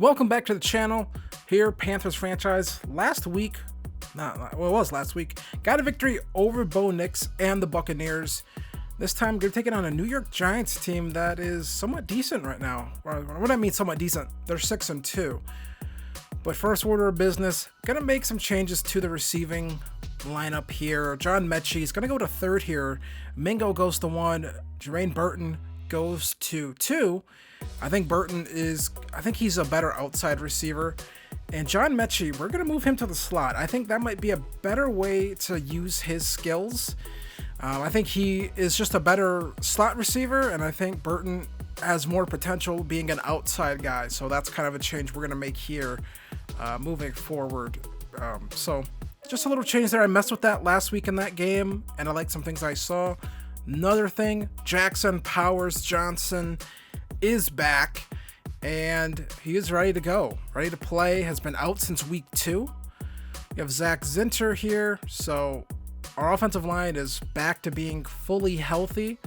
Welcome back to the channel. Here, Panthers franchise. Last week, it was last week, got a victory over Bo Nix and the Buccaneers. This time, they're taking on a New York Giants team that is somewhat decent right now. What do I mean somewhat decent? They're 6-2. But first order of business, gonna make some changes to the receiving lineup here. John Mechie is gonna go to third here. Mingo goes to 1. Jermaine Burton goes to 2. I think he's a better outside receiver. And John Mechie, we're going to move him to the slot. I think that might be a better way to use his skills. I think he is just a better slot receiver, and I think Burton has more potential being an outside guy. So that's kind of a change we're going to make here moving forward. So just a little change there. I messed with that last week in that game, and I like some things I saw. Another thing, Jackson Powers Johnson is back, and he is ready to go, ready to play. Has been out since week 2. We have Zach Zinter here, so our offensive line is back to being fully healthy.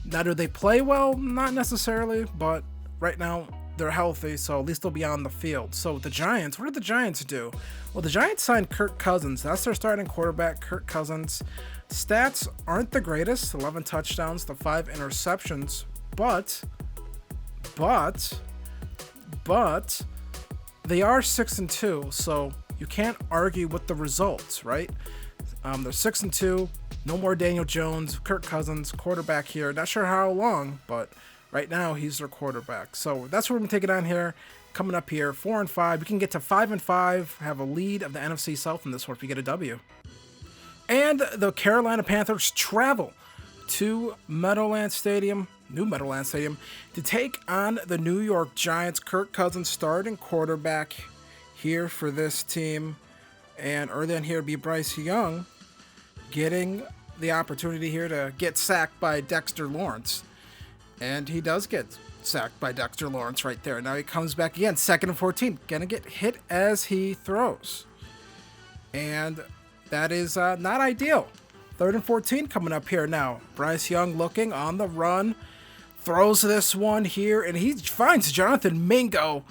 Now, do they play well? Not necessarily, but right now they're healthy, so at least they'll be on the field. So the Giants, what did the Giants do? Well, the Giants signed Kirk Cousins. That's their starting quarterback, Kirk Cousins. Stats aren't the greatest, 11 touchdowns to 5 interceptions, but they are 6-2, so you can't argue with the results, right? They're 6-2. No more Daniel Jones. Kirk Cousins, quarterback here. Not sure how long, but right now he's their quarterback. So that's what we're gonna take it on here. Coming up here, 4-5. We can get to 5-5. Have a lead of the NFC South in this one if we get a W. And the Carolina Panthers travel to Meadowlands Stadium, new Meadowlands Stadium, to take on the New York Giants. Kirk Cousins starting quarterback here for this team. And early on here be Bryce Young getting the opportunity here to get sacked by Dexter Lawrence. And he does get sacked by Dexter Lawrence right there. Now he comes back again, 2nd and 14. Gonna get hit as he throws. And that is not ideal. 3rd and 14 coming up here now. Bryce Young looking on the run. Throws this one here, and he finds Jonathan Mingo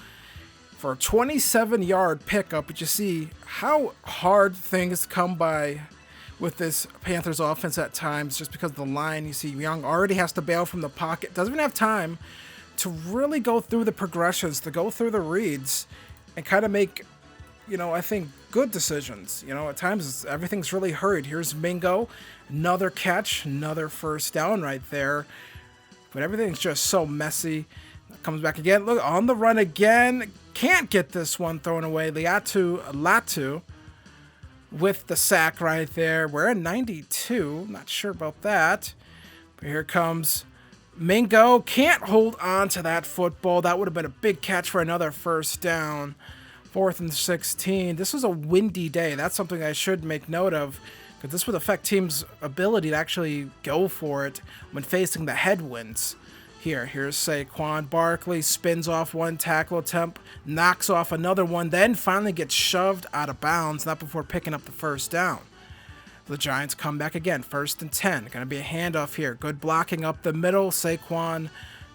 for a 27-yard pickup. But you see how hard things come by with this Panthers offense at times just because of the line. You see Young already has to bail from the pocket. Doesn't even have time to really go through the progressions, to go through the reads, and kind of make, I think, good decisions. At times everything's really hurried. Here's Mingo, another catch, another first down right there. But everything's just so messy. Comes back again. Look, on the run again. Can't get this one thrown away. Latu with the sack right there. We're at 92. Not sure about that. But here comes Mingo. Can't hold on to that football. That would have been a big catch for another first down. 4th and 16. This was a windy day. That's something I should make note of, because this would affect teams' ability to actually go for it when facing the headwinds. Here's Saquon Barkley, spins off one tackle attempt, knocks off another one, then finally gets shoved out of bounds, not before picking up the first down. The Giants come back again, 1st and 10. Going to be a handoff here. Good blocking up the middle. Saquon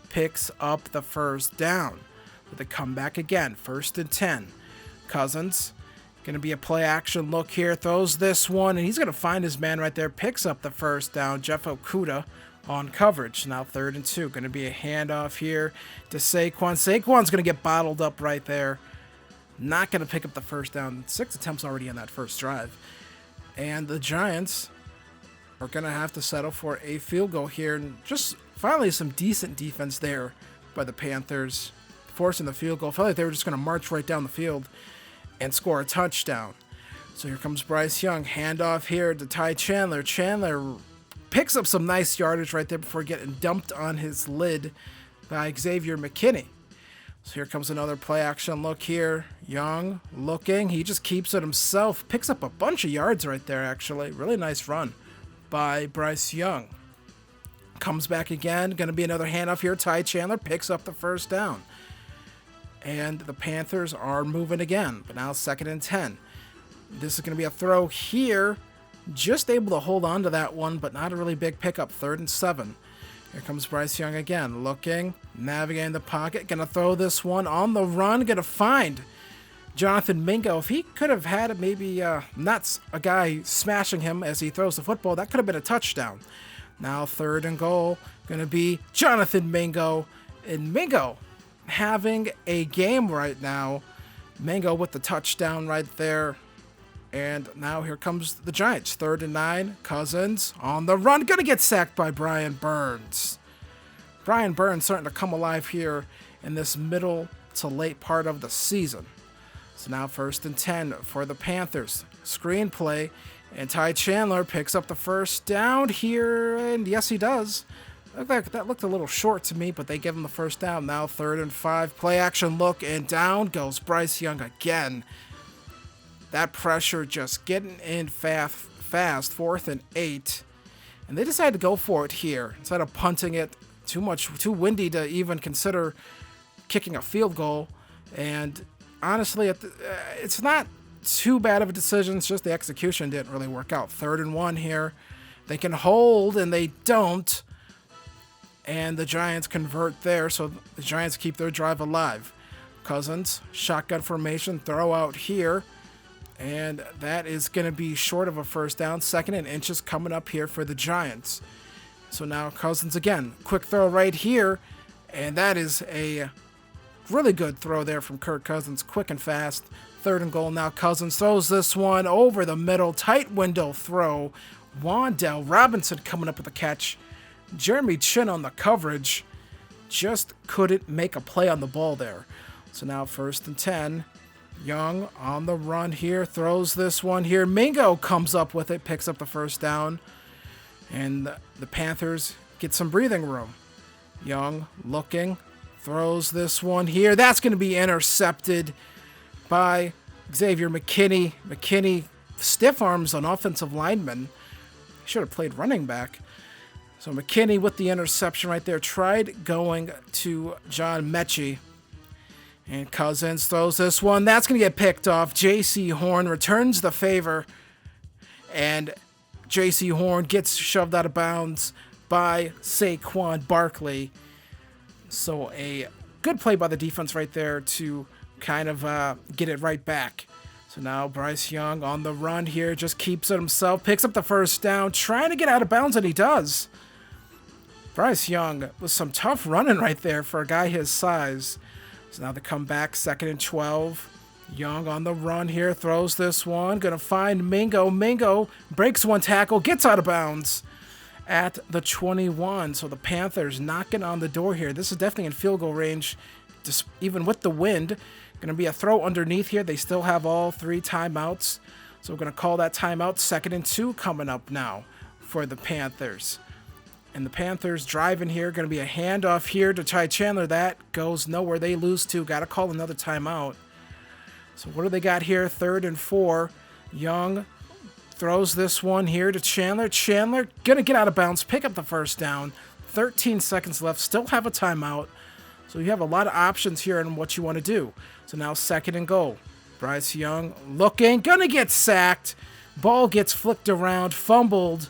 picks up the first down. But they come back again, 1st and 10. Cousins, going to be a play action look here, throws this one, and he's going to find his man right there, picks up the first down. Jeff Okudah on coverage. Now 3rd and 2, going to be a handoff here to Saquon. Saquon's going to get bottled up right there. Not going to pick up the first down. 6 attempts already on that first drive. And the Giants are going to have to settle for a field goal here. And just finally some decent defense there by the Panthers, forcing the field goal. Felt like they were just going to march right down the field and score a touchdown. So here comes Bryce Young. Handoff here to Ty Chandler. Chandler picks up some nice yardage right there before getting dumped on his lid by Xavier McKinney. So here comes another play action look here. Young looking. He just keeps it himself. Picks up a bunch of yards right there, actually. Really nice run by Bryce Young. Comes back again. Going to be another handoff here. Ty Chandler picks up the first down. And the Panthers are moving again, but now 2nd and 10. This is going to be a throw here. Just able to hold on to that one, but not a really big pickup. 3rd and 7. Here comes Bryce Young again, looking, navigating the pocket, gonna throw this one on the run, gonna find Jonathan Mingo. If he could have had maybe not a guy smashing him as he throws the football, that could have been a touchdown. Now 3rd and goal, gonna be Jonathan Mingo, and Mingo having a game right now. Mingo with the touchdown right there. And now here comes the Giants. 3rd and 9. Cousins on the run. Gonna get sacked by Brian Burns. Brian Burns starting to come alive here in this middle to late part of the season. So now 1st and 10 for the Panthers. Screen play. And Ty Chandler picks up the first down here. And yes, he does. That looked a little short to me, but they give him the first down. Now 3rd and 5. Play action look. And down goes Bryce Young again. That pressure just getting in fast. 4th and 8. And they decided to go for it here. Instead of punting it, too windy to even consider kicking a field goal. And honestly, it's not too bad of a decision. It's just the execution didn't really work out. 3rd and 1 here. They can hold, and they don't. And the Giants convert there, so the Giants keep their drive alive. Cousins, shotgun formation, throw out here. And that is going to be short of a first down. 2nd and inches coming up here for the Giants. So now Cousins again. Quick throw right here. And that is a really good throw there from Kirk Cousins. Quick and fast. 3rd and goal now. Cousins throws this one over the middle. Tight window throw. Wan'Dale Robinson coming up with a catch. Jeremy Chin on the coverage. Just couldn't make a play on the ball there. So now 1st and 10. Young on the run here, throws this one here. Mingo comes up with it, picks up the first down. And the Panthers get some breathing room. Young looking, throws this one here. That's going to be intercepted by Xavier McKinney. McKinney stiff arms an offensive lineman. Should have played running back. So McKinney with the interception right there. Tried going to John Mechie. And Cousins throws this one. That's going to get picked off. J.C. Horn returns the favor. And J.C. Horn gets shoved out of bounds by Saquon Barkley. So a good play by the defense right there to kind of get it right back. So now Bryce Young on the run here. Just keeps it himself. Picks up the first down. Trying to get out of bounds, and he does. Bryce Young with some tough running right there for a guy his size. So now they come back, 2nd and 12. Young on the run here, throws this one. Gonna find Mingo. Mingo breaks one tackle, gets out of bounds at the 21. So the Panthers knocking on the door here. This is definitely in field goal range, just even with the wind. Gonna be a throw underneath here. They still have all 3 timeouts. So we're gonna call that timeout. 2nd and 2 coming up now for the Panthers. And the Panthers driving here. Going to be a handoff here to Ty Chandler. That goes nowhere. They lose 2. Got to call another timeout. So what do they got here? 3rd and 4. Young throws this one here to Chandler. Chandler going to get out of bounds. Pick up the first down. 13 seconds left. Still have a timeout. So you have a lot of options here on what you want to do. So now 2nd and goal. Bryce Young looking. Going to get sacked. Ball gets flicked around. Fumbled.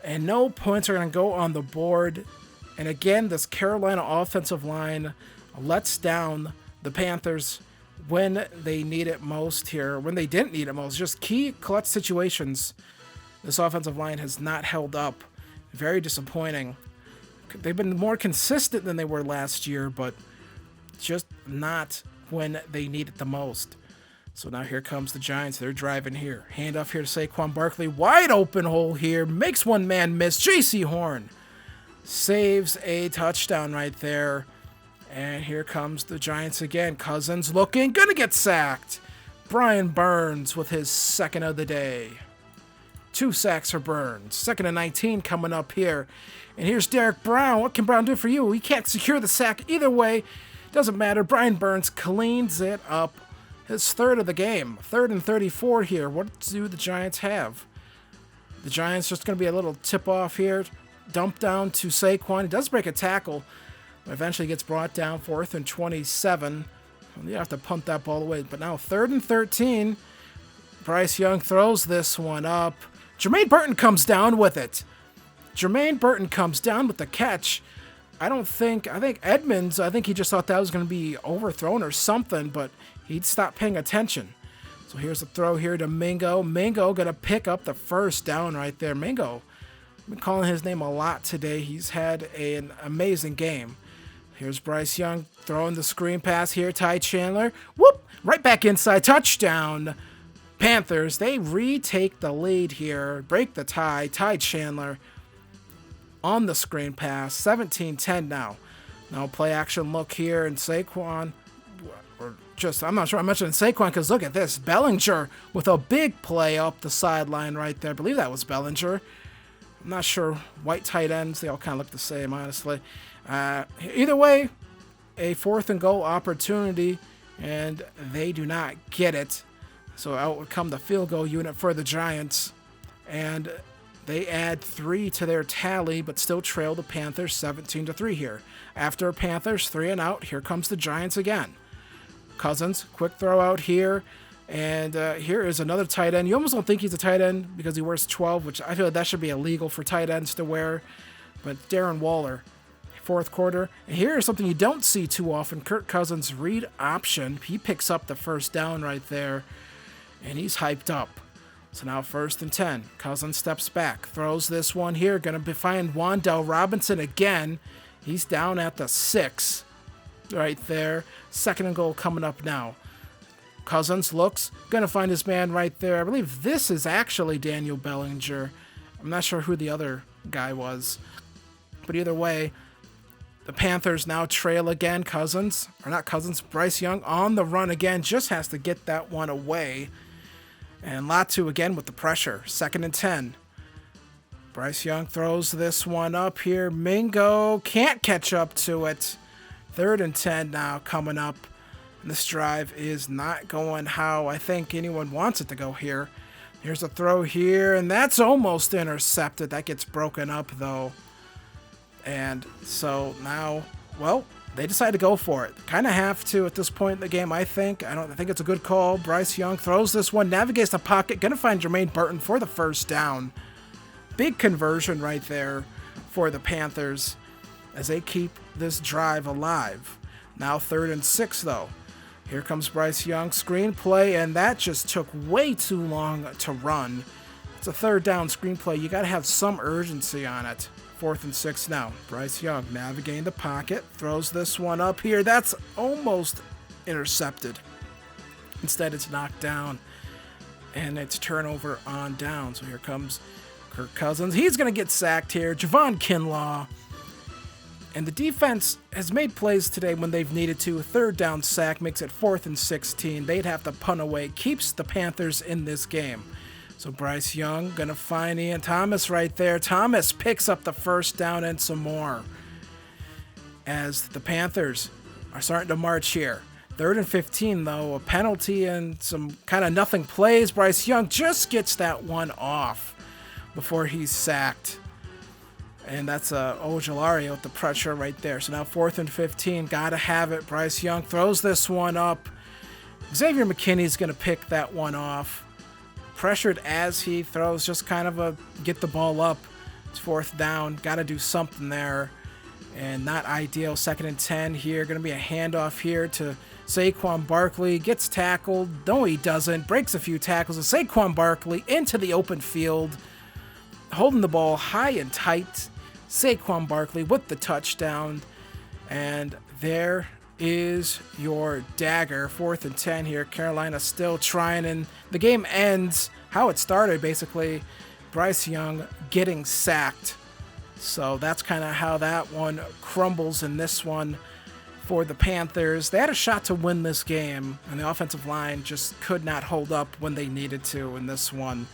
And no points are going to go on the board. And again, this Carolina offensive line lets down the Panthers when they need it most here. When they didn't need it most. Just key clutch situations. This offensive line has not held up. Very disappointing. They've been more consistent than they were last year, but just not when they need it the most. So now here comes the Giants. They're driving here. Handoff here to Saquon Barkley. Wide open hole here. Makes one man miss. J.C. Horn saves a touchdown right there. And here comes the Giants again. Cousins looking. Gonna get sacked. Brian Burns with his 2nd of the day. 2 sacks for Burns. 2nd and 19 coming up here. And here's Derek Brown. What can Brown do for you? He can't secure the sack either way. Doesn't matter. Brian Burns cleans it up. His 3rd of the game. 3rd and 34 here. What do the Giants have? The Giants just going to be a little tip-off here. Dump down to Saquon. He does break a tackle, but eventually gets brought down. 4th and 27. You have to punt that ball away. But now 3rd and 13. Bryce Young throws this one up. Jermaine Burton comes down with it. Jermaine Burton comes down with the catch. I think Edmonds, I think he just thought that was going to be overthrown or something, but he'd stopped paying attention. So here's a throw here to Mingo. Mingo going to pick up the first down right there. Mingo, I've been calling his name a lot today. He's had an amazing game. Here's Bryce Young throwing the screen pass here. Ty Chandler, whoop, right back inside. Touchdown. Panthers, they retake the lead here. Break the tie. Ty Chandler on the screen pass. 17-10 now. Now play action look here, and Saquon, or just, I'm not sure I mentioned Saquon because look at this. Bellinger with a big play up the sideline right there. I believe that was Bellinger. I'm not sure. White tight ends, they all kind of look the same, honestly. Either way, a 4th and goal opportunity, and they do not get it. So out would come the field goal unit for the Giants, and they add 3 to their tally, but still trail the Panthers 17-3 here. After Panthers 3 and out, here comes the Giants again. Cousins, quick throw out here, and here is another tight end. You almost don't think he's a tight end because he wears 12, which I feel like that should be illegal for tight ends to wear. But Darren Waller, 4th quarter. And here is something you don't see too often. Kirk Cousins read option. He picks up the first down right there, and he's hyped up. So now 1st and 10. Cousins steps back, throws this one here. Going to find Wan'Dale Robinson again. He's down at the 6 right there. 2nd and goal coming up now. Cousins looks, going to find his man right there. I believe this is actually Daniel Bellinger. I'm not sure who the other guy was. But either way, the Panthers now trail again. Bryce Young on the run again. Just has to get that one away. And Latu again with the pressure. 2nd and 10. Bryce Young throws this one up here. Mingo can't catch up to it. 3rd and 10 now coming up. And this drive is not going how I think anyone wants it to go here. Here's a throw here, and that's almost intercepted. That gets broken up, though. And so now, well, they decide to go for it. Kind of have to at this point in the game, I think. I think it's a good call. Bryce Young throws this one, navigates the pocket, going to find Jermaine Burton for the first down. Big conversion right there for the Panthers as they keep this drive alive. Now 3rd and 6, though. Here comes Bryce Young, screenplay, and that just took way too long to run. It's a 3rd down screenplay. You got to have some urgency on it. 4th and 6 now. Bryce Young navigating the pocket, throws this one up here. That's almost intercepted. Instead, it's knocked down, and it's turnover on down. So here comes Kirk Cousins. He's going to get sacked here. Javon Kinlaw. And the defense has made plays today when they've needed to. 3rd down sack makes it 4th and 16. They'd have to punt away. Keeps the Panthers in this game. So Bryce Young going to find Ian Thomas right there. Thomas picks up the first down and some more. As the Panthers are starting to march here. 3rd and 15, though. A penalty and some kind of nothing plays. Bryce Young just gets that one off before he's sacked. And that's Ojulari with the pressure right there. So now 4th and 15. Got to have it. Bryce Young throws this one up. Xavier McKinney's going to pick that one off. Pressured as he throws, just kind of a get the ball up. It's 4th down. Got to do something there. And not ideal. 2nd and 10 here. Going to be a handoff here to Saquon Barkley. Gets tackled. No, he doesn't. Breaks a few tackles. And Saquon Barkley into the open field. Holding the ball high and tight. Saquon Barkley with the touchdown. And there is your dagger. 4th and 10 here. Carolina still trying, and the game ends how it started, basically. Bryce Young getting sacked. So that's kind of how that one crumbles in this one for the Panthers. They had a shot to win this game, and the offensive line just could not hold up when they needed to in this one,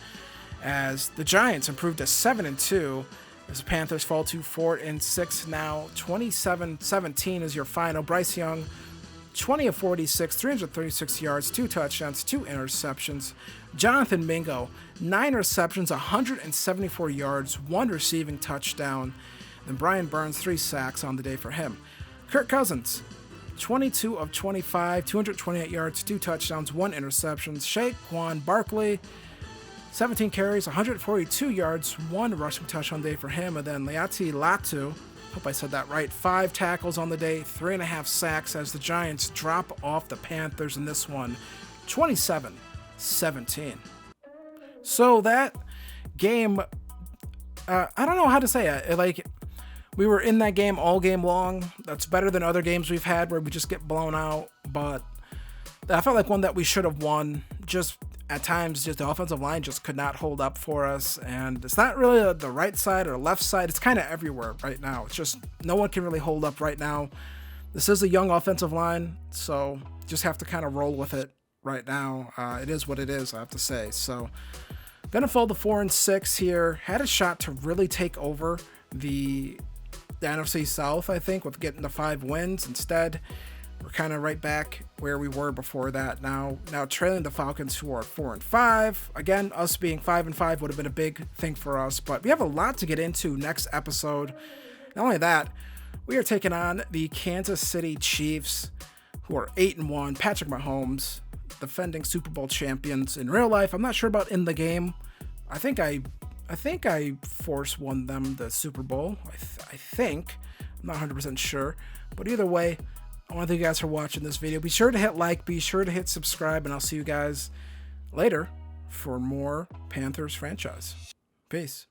as the Giants improved to 7-2. As the Panthers fall to 4-6 now. 27-17 is your final. Bryce Young, 20 of 46, 336 yards, 2 touchdowns, 2 interceptions. Jonathan Mingo, 9 receptions, 174 yards, 1 receiving touchdown. Then Brian Burns, 3 sacks on the day for him. Kirk Cousins, 22 of 25, 228 yards, 2 touchdowns, 1 interception. Saquon Barkley, 17 carries, 142 yards, 1 rushing touchdown day for him. And then Latu, Hope I said that right. 5 tackles on the day, 3.5 sacks as the Giants drop off the Panthers in this one, 27-17. So that game, I don't know how to say it. Like, we were in that game all game long. That's better than other games we've had where we just get blown out. But I felt like one that we should have won. Just at times, just the offensive line just could not hold up for us. And it's not really the right side or left side. It's kind of everywhere right now. It's just no one can really hold up right now. This is a young offensive line, so just have to kind of roll with it right now. It is what it is, I have to say. So gonna fall to 4-6 here. Had a shot to really take over the NFC South, I think, with getting the 5 wins. Instead, we're kind of right back where we were before that. Now trailing the Falcons, who are 4-5. Again, us being 5-5 would have been a big thing for us, but we have a lot to get into next episode. Not only that, we are taking on the Kansas City Chiefs, who are 8-1. Patrick Mahomes, defending Super Bowl champions in real life. I'm not sure about in the game. I think I force won them the Super Bowl. I think. I'm not 100% sure. But either way, I want to thank you guys for watching this video. Be sure to hit like, be sure to hit subscribe, and I'll see you guys later for more Panthers franchise. Peace.